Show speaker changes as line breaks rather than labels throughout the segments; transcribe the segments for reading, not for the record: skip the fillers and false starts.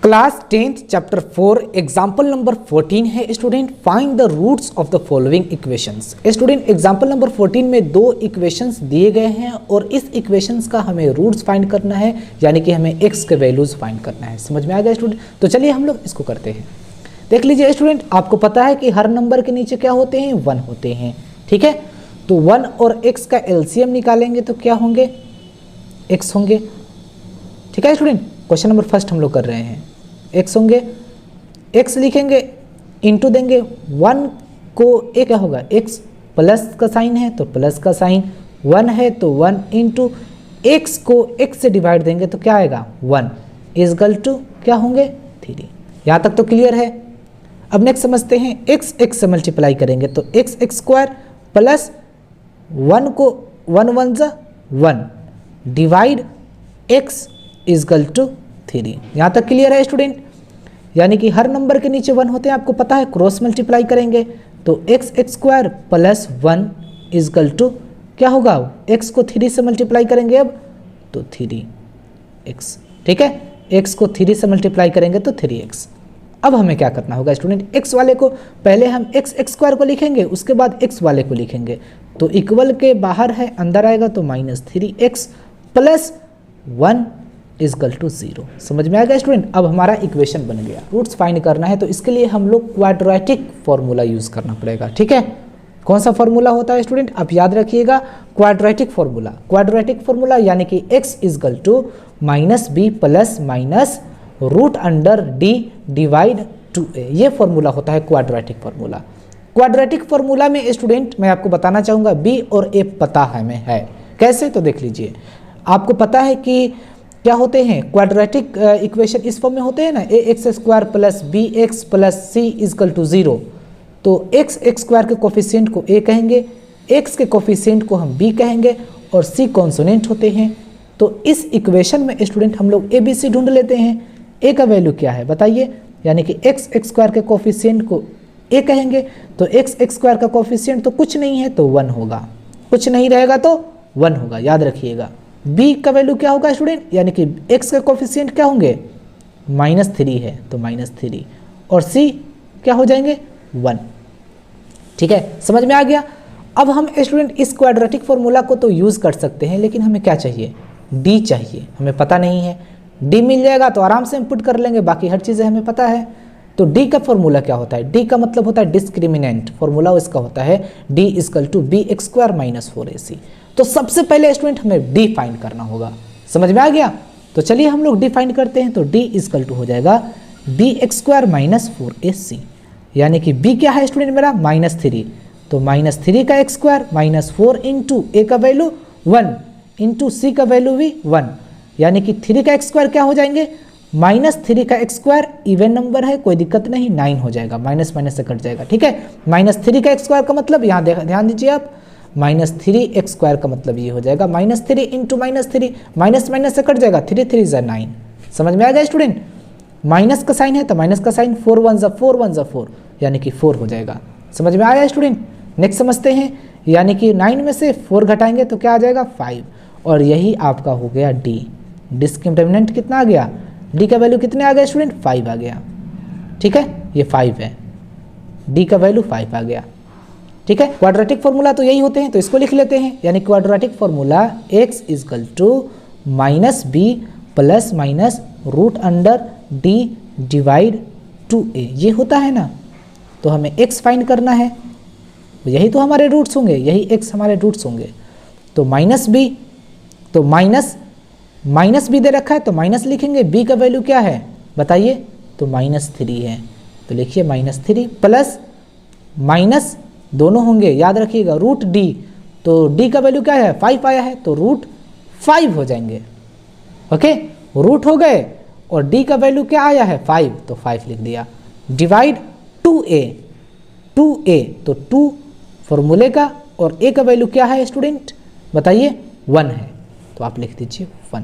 Class 10th chapter 4 example number 14 है student. Find the roots of the following equations. Student example number 14 में दो equations दिए गए हैं और इस इक्वेशंस का हमें रूट्स फाइंड करना है, यानी कि हमें x के वैल्यूज फाइंड करना है। समझ में आ गया स्टूडेंट? तो चलिए हम लोग इसको करते हैं। देख लीजिए स्टूडेंट, आपको पता है कि हर नंबर के नीचे क्या होते हैं, 1 होते हैं। ठीक है, तो 1 और x का एलसीएम निकालेंगे तो क्या होंगे, x होंगे। ठीक है स्टूडेंट, क्वेश्चन नंबर फर्स्ट हम लोग कर रहे हैं। x होंगे, x लिखेंगे, इंटू देंगे 1 को ए क्या होगा, x प्लस का साइन है तो प्लस का साइन, 1 है तो 1 इंटू x को x से डिवाइड देंगे तो क्या आएगा 1 इजकल टू क्या होंगे 3। यहाँ तक तो क्लियर है। अब नेक्स्ट समझते हैं, x से मल्टीप्लाई करेंगे तो x स्क्वायर प्लस 1 को 1 1 जा 1 डिवाइड x इजकल टू 3। यहाँ तक क्लियर है स्टूडेंट? यानी कि हर नंबर के नीचे 1 होते हैं, आपको पता है। क्रॉस मल्टीप्लाई करेंगे तो x square plus 1 is equal to क्या होगा, x को 3 से मल्टीप्लाई करेंगे अब तो 3x। ठीक है, x को 3 से मल्टीप्लाई करेंगे तो 3x। अब हमें क्या करना होगा स्टूडेंट, x वाले को पहले हम x स्क्वायर को लिखेंगे, उसके बाद x वाले को लिखेंगे। तो इक्वल के बाहर है, अंदर आएगा तो -3x प्लस 1 इजकल टू 0। समझ में आ गया स्टूडेंट? अब हमारा इक्वेशन बन गया। रूट्स फाइंड करना है तो इसके लिए हम लोग क्वाड्रेटिक फॉर्मूला यूज करना पड़ेगा। ठीक है, कौन सा फॉर्मूला होता है स्टूडेंट, आप याद रखिएगा, क्वाड्रेटिक फॉर्मूला। क्वाड्रेटिक फॉर्मूला यानी कि x is equal to -b plus minus root under d divide 2a, ये फॉर्मूला होता है क्वाड्रेटिक फॉर्मूला। क्वाड्रेटिक फॉर्मूला में स्टूडेंट मैं आपको बताना चाहूँगा b और a पता हमें है। कैसे, तो देख लीजिए, आपको पता है कि क्या होते हैं क्वाड्रेटिक इक्वेशन इस फॉर्म में होते हैं ना, ax square plus bx plus c is equal to 0। तो x स्क्वायर के कोफिशिएंट को a कहेंगे, x के कोफिशिएंट को हम b कहेंगे और c कॉन्सोनेंट होते हैं। तो इस इक्वेशन में स्टूडेंट हम लोग a b c ढूंढ लेते हैं। a का वैल्यू क्या है बताइए, यानी कि x स्क्वायर के कोफिशिएंट को a कहेंगे तो x स्क्वायर का कोफिशिएंट तो कुछ नहीं है तो 1 होगा, कुछ नहीं रहेगा तो 1 होगा, याद रखिएगा। b का वैल्यू क्या होगा स्टूडेंट, यानी कि x के कोफिशिएंट क्या होंगे, -3 है तो -3 और c क्या हो जाएंगे 1। ठीक है, समझ में आ गया। अब हम स्टूडेंट इस क्वाड्रेटिक फॉर्मूला को तो यूज़ कर सकते हैं, लेकिन हमें क्या चाहिए, d चाहिए। हमें पता नहीं है, d मिल जाएगा तो आराम से हम पुट कर लेंगे, बाकी हर चीज़ें हमें पता है। तो d का फॉर्मूला क्या होता है, d का मतलब होता है डिस्क्रिमिनेंट। फॉर्मूला इसका होता है d is equal to bx square minus 4ac। तो सबसे पहले स्टूडेंट हमें d फाइंड करना होगा। समझ में आ गया? तो चलिए हम लोग d फाइंड करते हैं। तो d इजकल टू हो जाएगा bx स्क्वायर माइनस 4ac, यानी कि b क्या है स्टूडेंट मेरा -3, तो -3 का x square minus 4 into a का वैल्यू 1 इंटू c का वैल्यू भी 1, यानी कि 3 का x स्क्वायर क्या हो जाएंगे, -3 का x स्क्वायर इवन नंबर है, कोई दिक्कत नहीं, 9 हो जाएगा, माइनस माइनस से कट जाएगा। ठीक है, -3 का x स्क्वायर का मतलब यहाँ ध्यान दीजिए आप, -3x स्क्वायर का मतलब ये हो जाएगा -3 इंटू -3, माइनस माइनस से कट जाएगा, 3 3 जा 9। समझ में आ गया स्टूडेंट? माइनस का साइन है तो माइनस का साइन, 4 1 जा 4 1 जा 4, यानी कि 4 हो जाएगा। समझ में आया स्टूडेंट? नेक्स्ट समझते हैं, यानी कि 9 में से 4 घटाएंगे तो क्या आ जाएगा 5, और यही आपका हो गया d। डिस्क्रिमिनेंट कितना आ गया, d का वैल्यू कितने आ गया स्टूडेंट, 5 आ गया। ठीक है, ये 5 है, d का वैल्यू 5 आ गया। ठीक है, क्वाड्रेटिक फॉर्मूला तो यही होते हैं, तो इसको लिख लेते हैं। यानी quadratic formula x is equal to -b plus minus root under d divide 2a, ये होता है ना। तो हमें x फाइंड करना है, यही तो हमारे रूट्स होंगे, यही x हमारे रूट्स होंगे। तो -b, तो माइनस b दे रखा है तो माइनस लिखेंगे, b का वैल्यू क्या है बताइए, तो -3 है, तो लिखिए -3 प्लस माइनस दोनों होंगे, याद रखिएगा, रूट d, तो d का वैल्यू क्या है 5 आया है तो रूट 5 हो जाएंगे। ओके, रूट हो गए और d का वैल्यू क्या आया है 5, तो 5 लिख दिया, डिवाइड 2a, तो 2 फॉर्मूले का और a का वैल्यू क्या है स्टूडेंट बताइए 1 है, तो आप लिख दीजिए 1।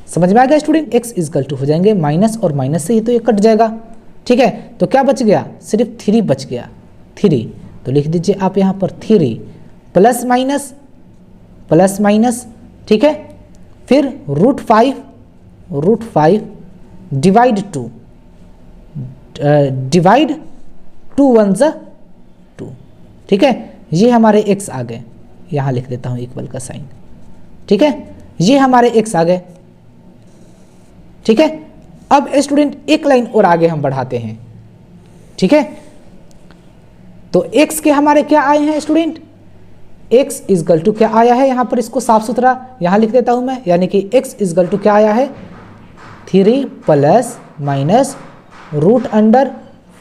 समझ में आ गया स्टूडेंट? x इजकल टू हो जाएंगे माइनस और माइनस से ही तो ये कट जाएगा। ठीक है, तो क्या बच गया, सिर्फ 3 बच गया, 3, तो लिख दीजिए आप यहाँ पर 3 प्लस माइनस। ठीक है, फिर रूट 5 डिवाइड 2, डिवाइड 2 1 ज़ा 2, ठीक है। ये हमारे x आ गए, यहाँ लिख देता हूँ इक्वल का साइन, ठीक है। ये हमारे x आ गए, ठीक है। अब स्टूडेंट एक लाइन और आगे हम बढ़ाते हैं, ठीक है। तो x के हमारे क्या आए हैं स्टूडेंट, x इजगल टू क्या आया है, यहाँ पर इसको साफ सुथरा यहाँ लिख देता हूँ मैं, यानी कि x इजगल टू क्या आया है 3 plus minus root under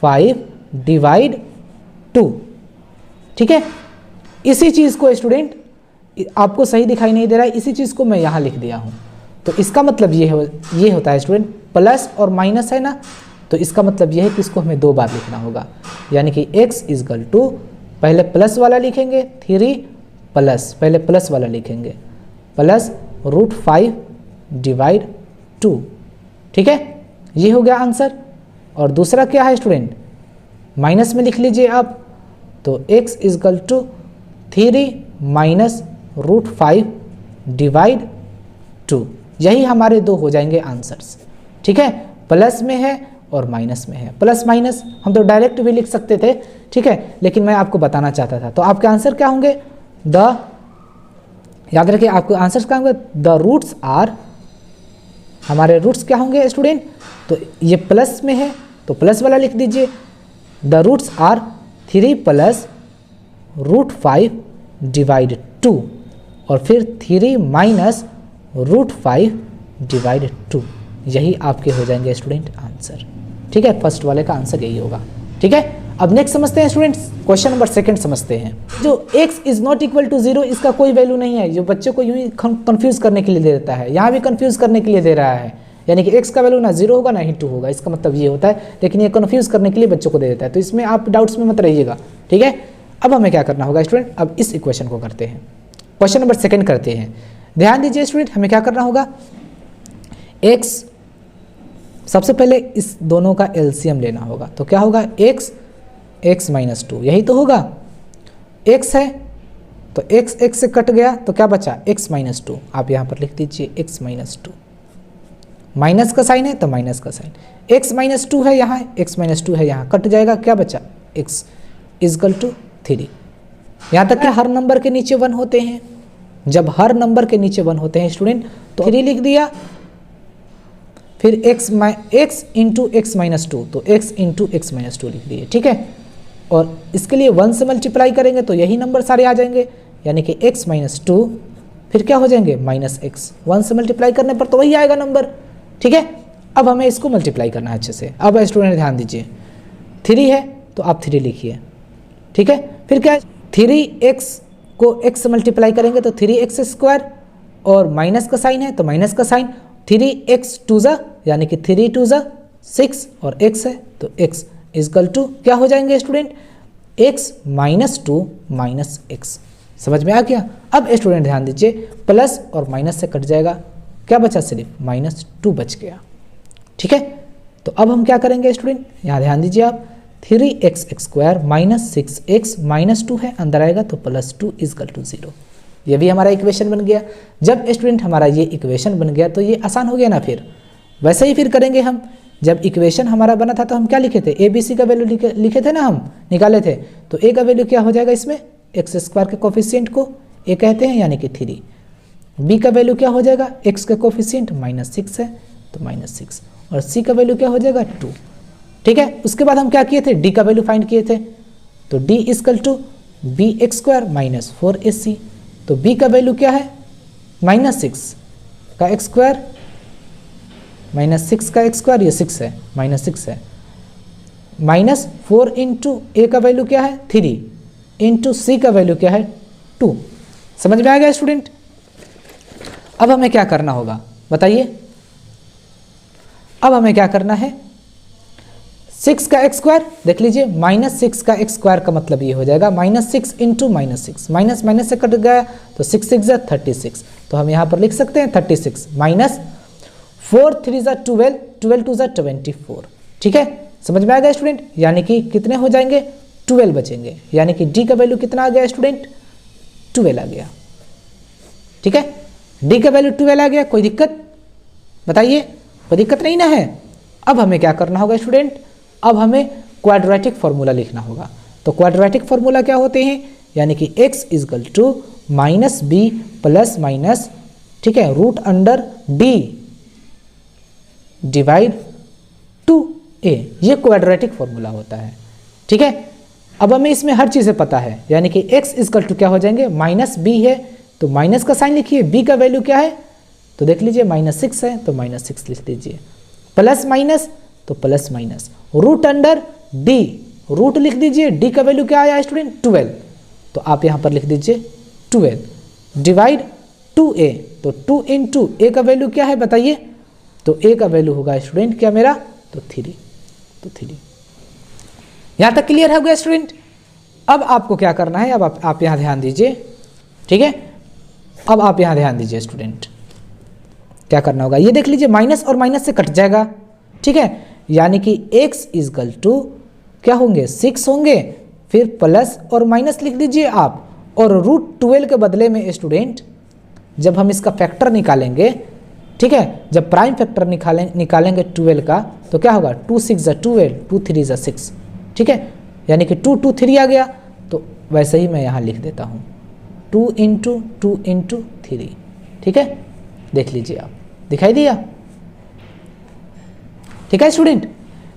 5 divide 2, ठीक है। इसी चीज़ को स्टूडेंट आपको सही दिखाई नहीं दे रहा है, इसी चीज़ को मैं यहाँ लिख दिया हूँ। तो इसका मतलब ये होता है स्टूडेंट, प्लस और माइनस है ना, तो इसका मतलब ये है कि इसको हमें 2 बार लिखना होगा, यानी कि x इजगल टू पहले प्लस वाला लिखेंगे 3 प्लस, पहले प्लस वाला लिखेंगे प्लस रूट 5 डिवाइड 2, ठीक है। ये हो गया आंसर। और दूसरा क्या है स्टूडेंट, माइनस में लिख लीजिए आप, तो x is equal to 3 minus root 5 divide 2, यही हमारे 2 हो जाएंगे आंसर्स, ठीक है। प्लस में है और माइनस में है, प्लस माइनस हम तो डायरेक्ट भी लिख सकते थे, ठीक है, लेकिन मैं आपको बताना चाहता था। तो आपके आंसर क्या होंगे, याद रखिए आपके आंसर क्या होंगे, द रूट्स आर, हमारे रूट्स क्या होंगे स्टूडेंट, तो ये प्लस में है तो प्लस वाला लिख दीजिए, the roots are 3 plus root 5 divide 2 और फिर 3 माइनस रूट 5 डिवाइड 2, यही आपके हो जाएंगे स्टूडेंट आंसर, ठीक है। फर्स्ट वाले का आंसर यही होगा, ठीक है। अब नेक्स्ट समझते हैं स्टूडेंट्स, क्वेश्चन नंबर 2 समझते हैं। जो x is not equal to 0, इसका कोई वैल्यू नहीं है, जो बच्चे को यूं ही कंफ्यूज करने के लिए दे देता है, यहाँ भी कंफ्यूज करने के लिए दे रहा है, यानी कि x का वैल्यू ना 0 होगा ना ही 2 होगा, इसका मतलब ये होता है, लेकिन ये कंफ्यूज करने के लिए बच्चों को दे देता है, तो इसमें आप डाउट्स में मत रहिएगा, ठीक है। अब हमें क्या करना होगा स्टूडेंट, अब इस इक्वेशन को करते हैं, क्वेश्चन नंबर 2 करते हैं। ध्यान दीजिए स्टूडेंट, हमें क्या करना होगा, x सबसे पहले इस दोनों का एलसीएम लेना होगा, तो क्या होगा x माइनस 2, यही तो होगा, x है तो x से कट गया तो क्या बचा x माइनस 2, आप यहाँ पर लिख दीजिए x माइनस 2, माइनस का साइन है तो माइनस का साइन, x माइनस 2 है यहाँ, x माइनस 2 है यहाँ, कट जाएगा, क्या बचा x इजकल टू 3। यहाँ तक कि हर नंबर के नीचे 1 होते हैं, जब हर नंबर के नीचे 1 होते हैं स्टूडेंट तो 3 लिख दिया, फिर x इंटू एक्स माइनस 2, तो x इंटू एक्स माइनस 2 लिख दिए, ठीक है। और इसके लिए 1 से मल्टीप्लाई करेंगे तो यही नंबर सारे आ जाएंगे, यानी कि x माइनस 2 फिर क्या हो जाएंगे माइनस x, 1 से मल्टीप्लाई करने पर तो वही आएगा नंबर, ठीक है। अब हमें इसको मल्टीप्लाई करना है अच्छे से। अब स्टूडेंट ध्यान दीजिए, 3 है तो आप 3 लिखिए, ठीक है। फिर क्या है, 3x को x से मल्टीप्लाई करेंगे तो 3x स्क्वायर, और माइनस का साइन है तो माइनस का साइन, 3x 2 ज़ा यानी कि 3 2 ज़ा 6 और x है तो x इजकल टू क्या हो जाएंगे student, x minus 2 minus x, समझ में आ गया। अब स्टूडेंट ध्यान दीजिए, प्लस और माइनस से कट जाएगा, क्या बचा सिर्फ माइनस 2 बच गया, ठीक है। तो अब हम क्या करेंगे स्टूडेंट, यहाँ ध्यान दीजिए आप, 3x square minus 6x minus 2 है, अंदर आएगा तो प्लस 2 इजकल टू 0, ये भी हमारा इक्वेशन बन गया। जब स्टूडेंट हमारा ये इक्वेशन बन गया तो ये आसान हो गया ना, फिर वैसे ही फिर करेंगे हम। जब इक्वेशन हमारा बना था तो हम क्या लिखे थे, ABC का वैल्यू लिखे थे ना, हम निकाले थे, तो A का वैल्यू क्या हो जाएगा इसमें, x स्क्वायर के कोफिशिएंट को A कहते हैं यानी कि 3, B का वैल्यू क्या हो जाएगा, x का कोफिशिएंट माइनस 6 है तो माइनस 6, और C का वैल्यू क्या हो जाएगा 2, ठीक है। उसके बाद हम क्या किए थे, D का वैल्यू फाइंड किए थे, तो D is equal to bx square minus 4ac, तो b का वैल्यू क्या है माइनस 6 का एक्स स्क्वायर, माइनस 6 का एक्स स्क्वायर, ये 6 है माइनस 6 है, माइनस 4 इंटू ए का वैल्यू क्या है 3 इंटू सी का वैल्यू क्या है 2, समझ में आ गया स्टूडेंट। अब हमें क्या करना होगा बताइए, अब हमें क्या करना है, 6 का एक्स स्क्वायर देख लीजिए, माइनस 6 का एक्स स्क्वायर का मतलब ये हो जाएगा minus 6 into minus 6, minus minus से कट गया तो 6 6 जा 36, तो हम यहाँ पर लिख सकते हैं 36 माइनस 4 3 जा 12, 12 2 जा 24, ठीक है। समझ में आ गया स्टूडेंट, यानी कि कितने हो जाएंगे 12 बचेंगे, यानी कि डी का वैल्यू कितना आ गया स्टूडेंट 12 आ गया, ठीक है। डी का वैल्यू 12 आ गया, कोई दिक्कत बताइए, कोई दिक्कत नहीं ना है। अब हमें क्या करना होगा स्टूडेंट, अब हमें क्वाड्रेटिक फार्मूला लिखना होगा। तो क्वाड्रेटिक फार्मूला क्या होते हैं, यानी कि x is equal to minus B plus minus, ठीक है, root under D divide two A, ये क्वाड्रेटिक फार्मूला होता है। ठीक है, अब हमें इसमें हर चीज़ें पता है, यानी कि x इजकल टू क्या हो जाएंगे, माइनस बी है तो माइनस का साइन लिखिए, b का वैल्यू क्या है तो देख लीजिए -6 है तो -6 लिख दीजिए, प्लस माइनस तो plus minus, root under d, root लिख दीजिए, d का वैल्यू क्या आया स्टूडेंट 12, तो आप यहाँ पर लिख दीजिए 12 डिवाइड 2a, तो 2 इंटू ए का वैल्यू क्या है बताइए, तो a का वैल्यू होगा स्टूडेंट क्या मेरा, तो 3, तो 3। यहाँ तक क्लियर हो गया स्टूडेंट। अब आपको क्या करना है, अब आप यहाँ ध्यान दीजिए, ठीक है, अब आप यहाँ ध्यान दीजिए स्टूडेंट, क्या करना होगा, ये देख लीजिए माइनस और माइनस से कट जाएगा, ठीक है, यानी कि x इजकल टू क्या होंगे 6 होंगे, फिर प्लस और माइनस लिख दीजिए आप, और रूट 12 के बदले में स्टूडेंट जब हम इसका फैक्टर निकालेंगे, ठीक है, जब प्राइम फैक्टर निकालेंगे 12 का, तो क्या होगा 2 6 12, 2 3 6, ठीक है, यानी कि 2 2 3 आ गया, तो वैसे ही मैं यहाँ लिख देता हूँ 2 इंटू 2 इंटू 3, ठीक है, देख लीजिए आप, दिखाई दिया, ठीक है स्टूडेंट,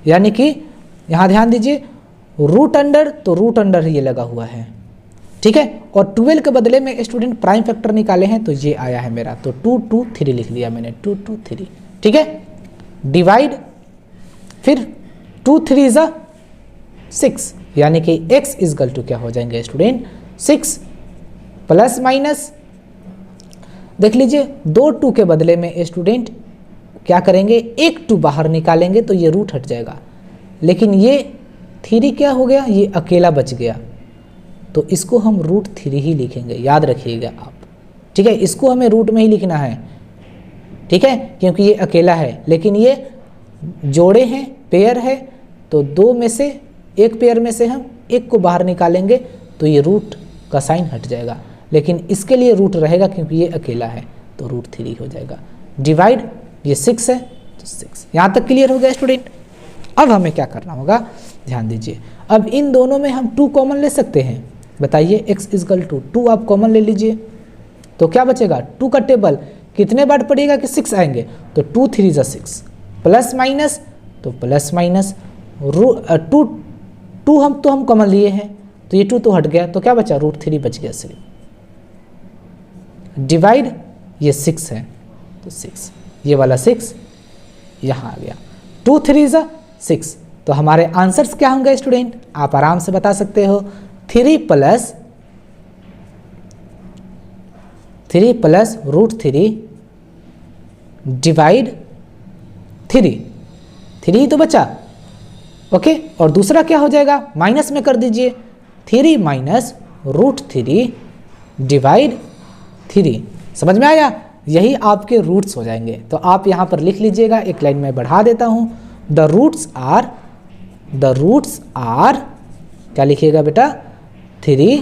यानी कि यहाँ ध्यान दीजिए रूट अंडर, तो रूट अंडर ये लगा हुआ है, ठीक है, और 12 के बदले में स्टूडेंट प्राइम फैक्टर निकाले हैं तो ये आया है मेरा, तो 2 2 3 लिख दिया मैंने, 2 2 3, ठीक है, डिवाइड फिर 2 3 6, यानी कि x इजकल टू क्या हो जाएंगे स्टूडेंट 6 प्लस माइनस, देख लीजिए 2 2 के बदले में स्टूडेंट क्या करेंगे, एक 2 बाहर निकालेंगे तो ये रूट हट जाएगा, लेकिन ये 3 क्या हो गया, ये अकेला बच गया, तो इसको हम रूट 3 ही लिखेंगे, याद रखिएगा आप, ठीक है, इसको हमें रूट में ही लिखना है, ठीक है, क्योंकि ये अकेला है, लेकिन ये जोड़े हैं, पेयर है, तो 2 में से एक पेयर में से हम एक को बाहर निकालेंगे तो ये रूट का साइन हट जाएगा, लेकिन इसके लिए रूट रहेगा क्योंकि ये अकेला है, तो रूट 3 हो जाएगा, डिवाइड ये 6 है तो 6। यहाँ तक क्लियर हो गया स्टूडेंट। अब हमें क्या करना होगा, ध्यान दीजिए, अब इन दोनों में हम 2 कॉमन ले सकते हैं, बताइए x इजकल टू 2 आप कॉमन ले लीजिए, तो क्या बचेगा, 2 का टेबल कितने बार पड़ेगा कि 6 आएंगे, तो 2 3 6, प्लस माइनस तो प्लस माइनस, 2 हम कॉमन लिए हैं तो ये 2 तो हट गया, तो क्या बचा, रूट 3 बच गया सिर्फ, डिवाइड ये 6 है तो 6, ये वाला 6 यहाँ आ गया, 2 3 6, तो हमारे आंसर्स क्या होंगे स्टूडेंट, आप आराम से बता सकते हो, 3 प्लस रूट 3 डिवाइड 3 ही तो बचा, ओके, और दूसरा क्या हो जाएगा, माइनस में कर दीजिए, 3 माइनस रूट 3 डिवाइड 3, समझ में आया, यही आपके रूट्स हो जाएंगे, तो आप यहाँ पर लिख लीजिएगा, एक लाइन में बढ़ा देता हूँ, द रूट्स आर क्या लिखिएगा बेटा, 3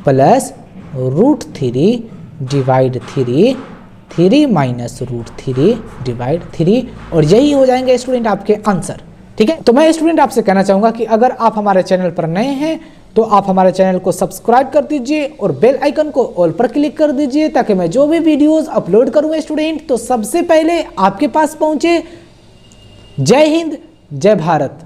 plus root 3 divide 3 minus root 3 divide 3, और यही हो जाएंगे स्टूडेंट आपके आंसर, ठीक है। तो मैं स्टूडेंट आपसे कहना चाहूँगा कि अगर आप हमारे चैनल पर नए हैं तो आप हमारे चैनल को सब्सक्राइब कर दीजिए और बेल आइकन को ऑल पर क्लिक कर दीजिए, ताकि मैं जो भी वीडियोस अपलोड करूँगा स्टूडेंट तो सबसे पहले आपके पास पहुँचे। जय हिंद, जय भारत।